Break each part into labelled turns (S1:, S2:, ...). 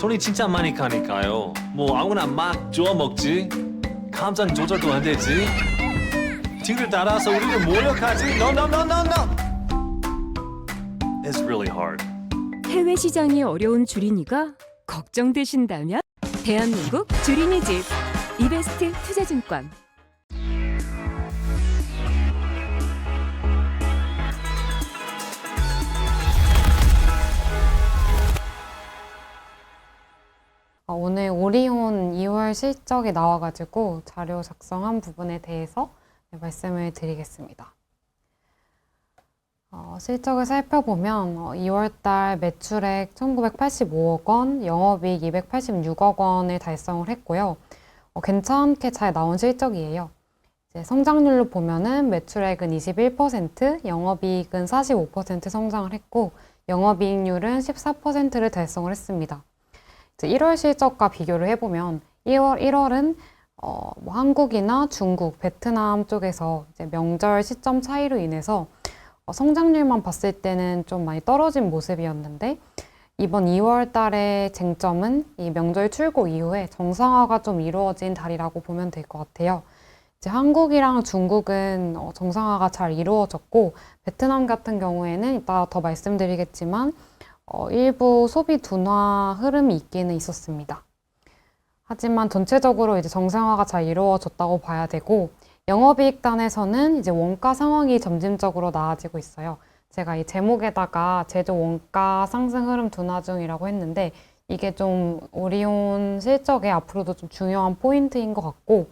S1: 손이 진짜 많이 가니까요. 뭐 아무거나 막 주워 먹지. 감정 조절도 안 되지. 뒤를 따라서 우리를 모욕하지. No, no, no, no, no. It's really hard.
S2: 해외 시장이 어려운 주린이가 걱정되신다면 대한민국 주린이 집 이베스트 투자증권.
S3: 오늘 오리온 2월 실적이 나와가지고 자료 작성한 부분에 대해서 말씀을 드리겠습니다. 실적을 살펴보면 2월달 매출액 1,985억 원, 영업이익 286억 원을 달성을 했고요. 괜찮게 잘 나온 실적이에요. 이제 성장률로 보면은 매출액은 21%, 영업이익은 45% 성장을 했고, 영업이익률은 14%를 달성을 했습니다. 이제 1월 실적과 비교를 해보면 1월은 뭐 한국이나 중국, 베트남 쪽에서 이제 명절 시점 차이로 인해서 성장률만 봤을 때는 좀 많이 떨어진 모습이었는데 이번 2월 달의 쟁점은 이 명절 출고 이후에 정상화가 좀 이루어진 달이라고 보면 될 것 같아요. 이제 한국이랑 중국은 정상화가 잘 이루어졌고 베트남 같은 경우에는 이따 더 말씀드리겠지만 일부 소비 둔화 흐름이 있기는 있었습니다. 하지만 전체적으로 이제 정상화가 잘 이루어졌다고 봐야 되고 영업이익단에서는 이제 원가 상황이 점진적으로 나아지고 있어요. 제가 이 제목에다가 제조 원가 상승 흐름 둔화 중이라고 했는데 이게 좀 오리온 실적에 앞으로도 좀 중요한 포인트인 것 같고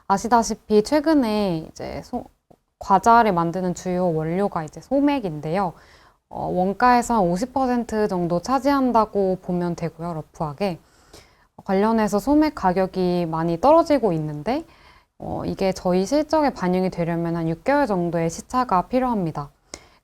S3: 아시다시피 최근에 이제 과자를 만드는 주요 원료가 이제 소맥인데요. 원가에서 50% 정도 차지한다고 보면 되고요, 러프하게. 관련해서 소맥 가격이 많이 떨어지고 있는데 이게 저희 실적에 반영이 되려면 한 6개월 정도의 시차가 필요합니다.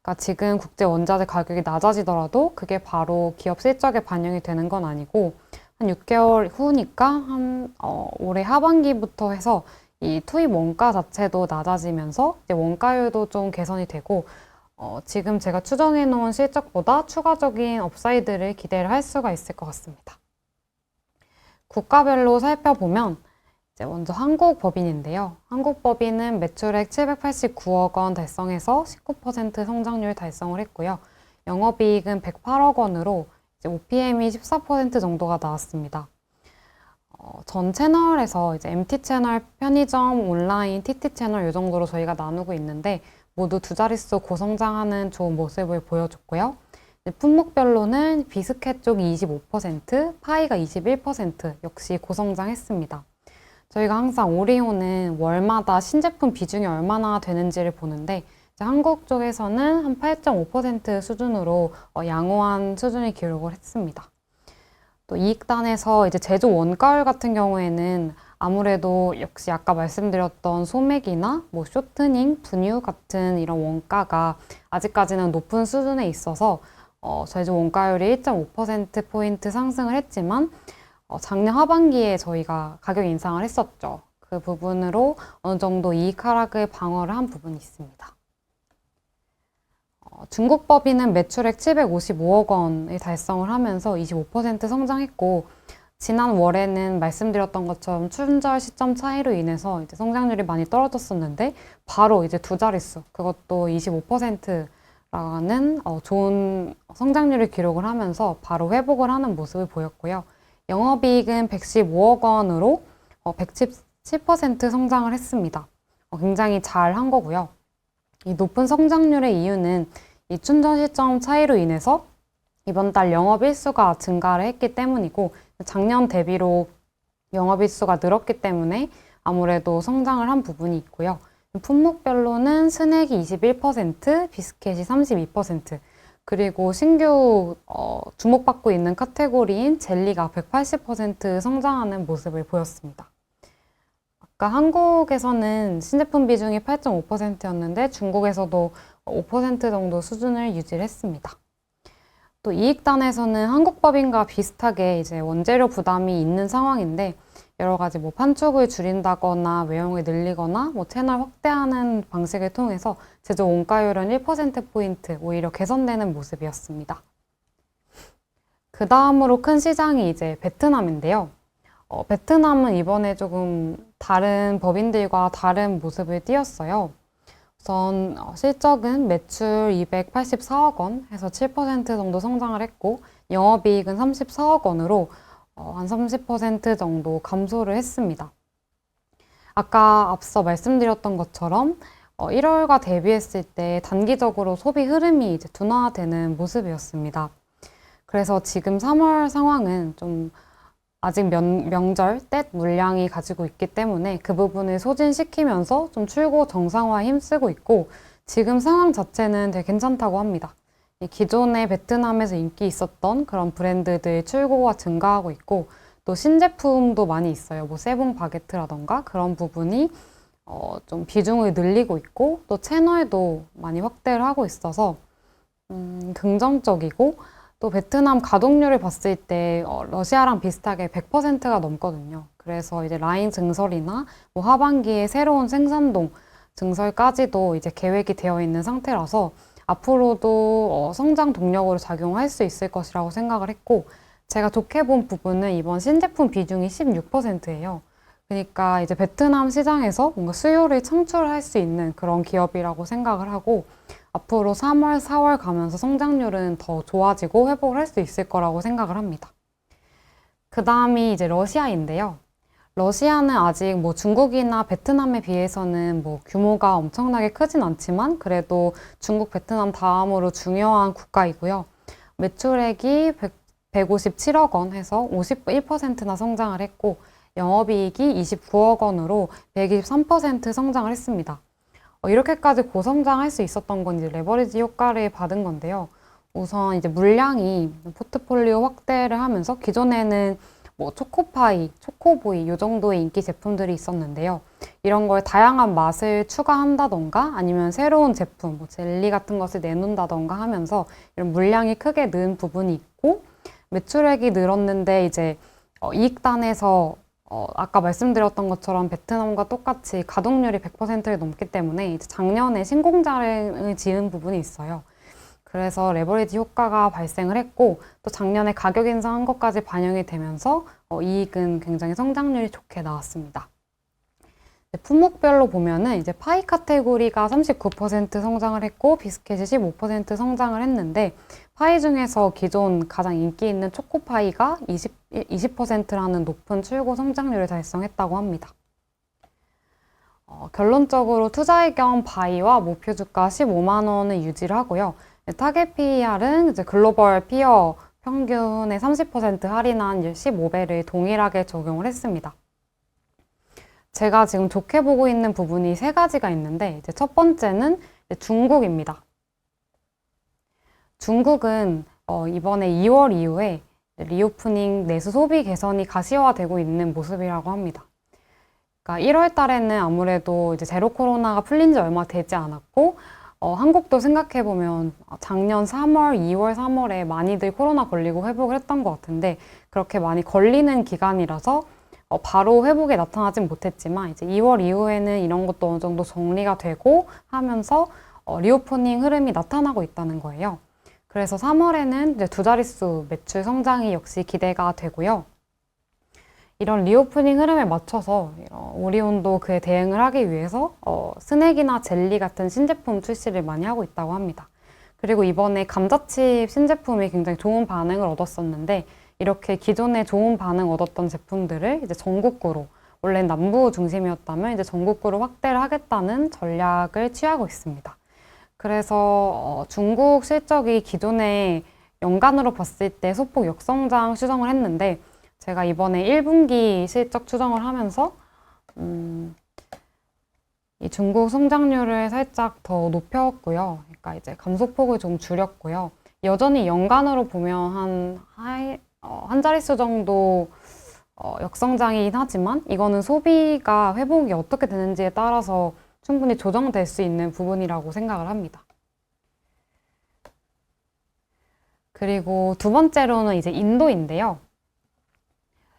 S3: 그러니까 지금 국제 원자재 가격이 낮아지더라도 그게 바로 기업 실적에 반영이 되는 건 아니고 한 6개월 후니까 올해 하반기부터 해서 이 투입 원가 자체도 낮아지면서 이제 원가율도 좀 개선이 되고 지금 제가 추정해 놓은 실적보다 추가적인 업사이드를 기대를 할 수가 있을 것 같습니다. 국가별로 살펴보면 이제 먼저 한국법인인데요. 한국법인은 매출액 789억 원 달성해서 19% 성장률 달성을 했고요. 영업이익은 108억 원으로 이제 OPM이 14% 정도가 나왔습니다. 전 채널에서 이제 MT 채널, 편의점, 온라인, TT 채널 이 정도로 저희가 나누고 있는데 모두 두 자릿수 고성장하는 좋은 모습을 보여줬고요. 품목별로는 비스켓 쪽이 25%, 파이가 21% 역시 고성장했습니다. 저희가 항상 오리온은 월마다 신제품 비중이 얼마나 되는지를 보는데 한국 쪽에서는 한 8.5% 수준으로 양호한 수준을 기록을 했습니다. 또 이익단에서 이제 제조 원가율 같은 경우에는 아무래도 역시 아까 말씀드렸던 소맥이나 뭐 쇼트닝, 분유 같은 이런 원가가 아직까지는 높은 수준에 있어서 제조 원가율이 1.5%포인트 상승을 했지만 작년 하반기에 저희가 가격 인상을 했었죠. 그 부분으로 어느 정도 이익 하락을 방어를 한 부분이 있습니다. 중국 법인은 매출액 755억 원을 달성을 하면서 25% 성장했고 지난 월에는 말씀드렸던 것처럼 춘절 시점 차이로 인해서 이제 성장률이 많이 떨어졌었는데 바로 이제 두 자릿수, 그것도 25%라는 좋은 성장률을 기록을 하면서 바로 회복을 하는 모습을 보였고요. 영업이익은 115억 원으로 117% 성장을 했습니다. 굉장히 잘 한 거고요. 이 높은 성장률의 이유는 이 춘전 시점 차이로 인해서 이번 달 영업일수가 증가를 했기 때문이고 작년 대비로 영업일수가 늘었기 때문에 아무래도 성장을 한 부분이 있고요. 품목별로는 스낵이 21%, 비스켓이 32%, 그리고 신규 주목받고 있는 카테고리인 젤리가 180% 성장하는 모습을 보였습니다. 아까 한국에서는 신제품 비중이 8.5%였는데 중국에서도 5% 정도 수준을 유지를 했습니다. 또 이익단에서는 한국법인과 비슷하게 이제 원재료 부담이 있는 상황인데 여러 가지 뭐 판촉을 줄인다거나 외형을 늘리거나 뭐 채널 확대하는 방식을 통해서 제조 원가율은 1%포인트 오히려 개선되는 모습이었습니다. 그 다음으로 큰 시장이 이제 베트남인데요. 베트남은 이번에 조금 다른 법인들과 다른 모습을 띄었어요. 우선 실적은 매출 284억 원 해서 7% 정도 성장을 했고 영업이익은 34억 원으로 한 30% 정도 감소를 했습니다. 아까 앞서 말씀드렸던 것처럼 1월과 대비했을 때 단기적으로 소비 흐름이 이제 둔화되는 모습이었습니다. 그래서 지금 3월 상황은 좀 아직 명절 때 물량이 가지고 있기 때문에 그 부분을 소진시키면서 좀 출고 정상화에 힘쓰고 있고 지금 상황 자체는 되게 괜찮다고 합니다. 기존에 베트남에서 인기 있었던 그런 브랜드들 출고가 증가하고 있고 또 신제품도 많이 있어요. 뭐 세봉 바게트라던가 그런 부분이 좀 비중을 늘리고 있고 또 채널도 많이 확대를 하고 있어서 긍정적이고 또 베트남 가동률을 봤을 때 러시아랑 비슷하게 100%가 넘거든요. 그래서 이제 라인 증설이나 뭐 하반기에 새로운 생산동 증설까지도 이제 계획이 되어 있는 상태라서 앞으로도 성장 동력으로 작용할 수 있을 것이라고 생각을 했고 제가 좋게 본 부분은 이번 신제품 비중이 16%예요. 그러니까 이제 베트남 시장에서 뭔가 수요를 창출할 수 있는 그런 기업이라고 생각을 하고 앞으로 3월, 4월 가면서 성장률은 더 좋아지고 회복을 할 수 있을 거라고 생각을 합니다. 그 다음이 이제 러시아인데요. 러시아는 아직 뭐 중국이나 베트남에 비해서는 뭐 규모가 엄청나게 크진 않지만 그래도 중국, 베트남 다음으로 중요한 국가이고요. 매출액이 157억 원 해서 51%나 성장을 했고 영업이익이 29억 원으로 123% 성장을 했습니다. 이렇게까지 고성장할 수 있었던 건 이제 레버리지 효과를 받은 건데요. 우선 이제 물량이 포트폴리오 확대를 하면서 기존에는 뭐 초코파이, 초코보이 이 정도의 인기 제품들이 있었는데요. 이런 걸 다양한 맛을 추가한다던가 아니면 새로운 제품, 뭐 젤리 같은 것을 내놓는다던가 하면서 이런 물량이 크게 는 부분이 있고 매출액이 늘었는데 이제 이익단에서 아까 말씀드렸던 것처럼 베트남과 똑같이 가동률이 100%를 넘기 때문에 이제 작년에 신공장을 지은 부분이 있어요. 그래서 레버리지 효과가 발생을 했고 또 작년에 가격 인상한 것까지 반영이 되면서 이익은 굉장히 성장률이 좋게 나왔습니다. 품목별로 보면은 이제 파이 카테고리가 39% 성장을 했고 비스켓이 15% 성장을 했는데 파이 중에서 기존 가장 인기 있는 초코파이가 20%라는 높은 출고 성장률을 달성했다고 합니다. 결론적으로 투자의 겸 바이와 목표 주가 15만 원을 유지를 하고요. 타겟 PER은 이제 글로벌 피어 평균의 30% 할인한 15배를 동일하게 적용을 했습니다. 제가 지금 좋게 보고 있는 부분이 세 가지가 있는데 이제 첫 번째는 중국입니다. 중국은 이번에 2월 이후에 리오프닝 내수 소비 개선이 가시화되고 있는 모습이라고 합니다. 그러니까 1월 달에는 아무래도 이제 제로 코로나가 풀린 지 얼마 되지 않았고 한국도 생각해보면 작년 3월, 2월, 3월에 많이들 코로나 걸리고 회복을 했던 것 같은데 그렇게 많이 걸리는 기간이라서 바로 회복이 나타나진 못했지만 이제 2월 이후에는 이런 것도 어느 정도 정리가 되고 하면서 리오프닝 흐름이 나타나고 있다는 거예요. 그래서 3월에는 이제 두 자릿수 매출 성장이 역시 기대가 되고요. 이런 리오프닝 흐름에 맞춰서 오리온도 그에 대응을 하기 위해서 스낵이나 젤리 같은 신제품 출시를 많이 하고 있다고 합니다. 그리고 이번에 감자칩 신제품이 굉장히 좋은 반응을 얻었었는데 이렇게 기존에 좋은 반응 얻었던 제품들을 이제 전국구로 원래 남부 중심이었다면 이제 전국구로 확대를 하겠다는 전략을 취하고 있습니다. 그래서 중국 실적이 기존에 연간으로 봤을 때 소폭 역성장 추정을 했는데 제가 이번에 1분기 실적 추정을 하면서 이 중국 성장률을 살짝 더 높였고요. 그러니까 이제 감소폭을 좀 줄였고요. 여전히 연간으로 보면 한 자릿수 정도 역성장이긴 하지만 이거는 소비가 회복이 어떻게 되는지에 따라서 충분히 조정될 수 있는 부분이라고 생각을 합니다. 그리고 두 번째로는 이제 인도인데요.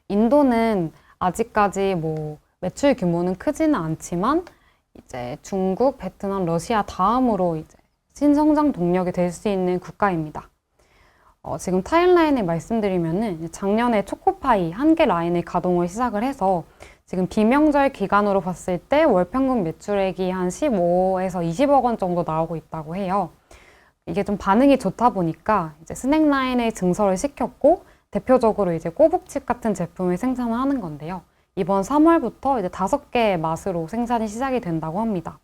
S3: 인도는 아직까지 뭐 매출 규모는 크지는 않지만 이제 중국, 베트남, 러시아 다음으로 이제 신성장 동력이 될 수 있는 국가입니다. 지금 타임라인을 말씀드리면은 작년에 초코파이 한 개 라인을 가동을 시작을 해서 지금 비명절 기간으로 봤을 때 월 평균 매출액이 한 15에서 20억 원 정도 나오고 있다고 해요. 이게 좀 반응이 좋다 보니까 이제 스낵 라인을 증설을 시켰고 대표적으로 이제 꼬북칩 같은 제품을 생산을 하는 건데요. 이번 3월부터 이제 5개의 맛으로 생산이 시작이 된다고 합니다.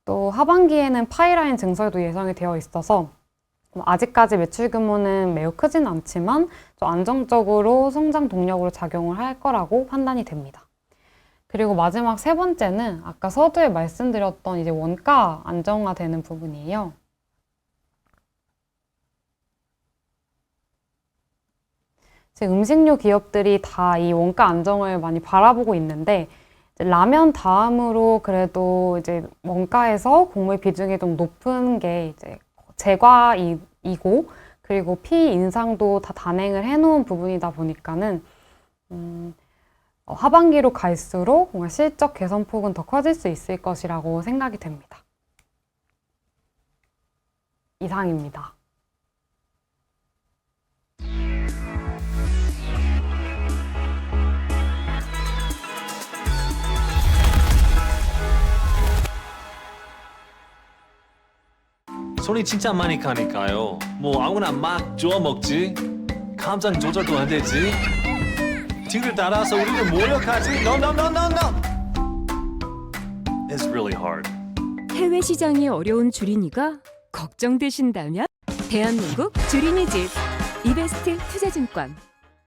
S3: 또 하반기에는 파이라인 증설도 예정이 되어 있어서 아직까지 매출 규모는 매우 크진 않지만 좀 안정적으로 성장 동력으로 작용을 할 거라고 판단이 됩니다. 그리고 마지막 세 번째는 아까 서두에 말씀드렸던 이제 원가 안정화되는 부분이에요. 지금 음식료 기업들이 다 이 원가 안정을 많이 바라보고 있는데 이제 라면 다음으로 그래도 이제 원가에서 곡물 비중이 좀 높은 게 이제 제과이고 그리고 피 인상도 다 단행을 해놓은 부분이다 보니까는 하반기로 갈수록 뭔가 실적 개선 폭은 더 커질 수 있을 것이라고 생각이 됩니다. 이상입니다.
S1: 손이 진짜 많이 가니까요. 뭐 아무나 막 주워 먹지. 감정 조절도 안 되지. 팅을 따라서 우리를 모욕하지. No, no, no, no, no. It's really hard.
S2: 해외 시장이 어려운 주린이가 걱정되신다면 대한민국 주린이집 이베스트 투자증권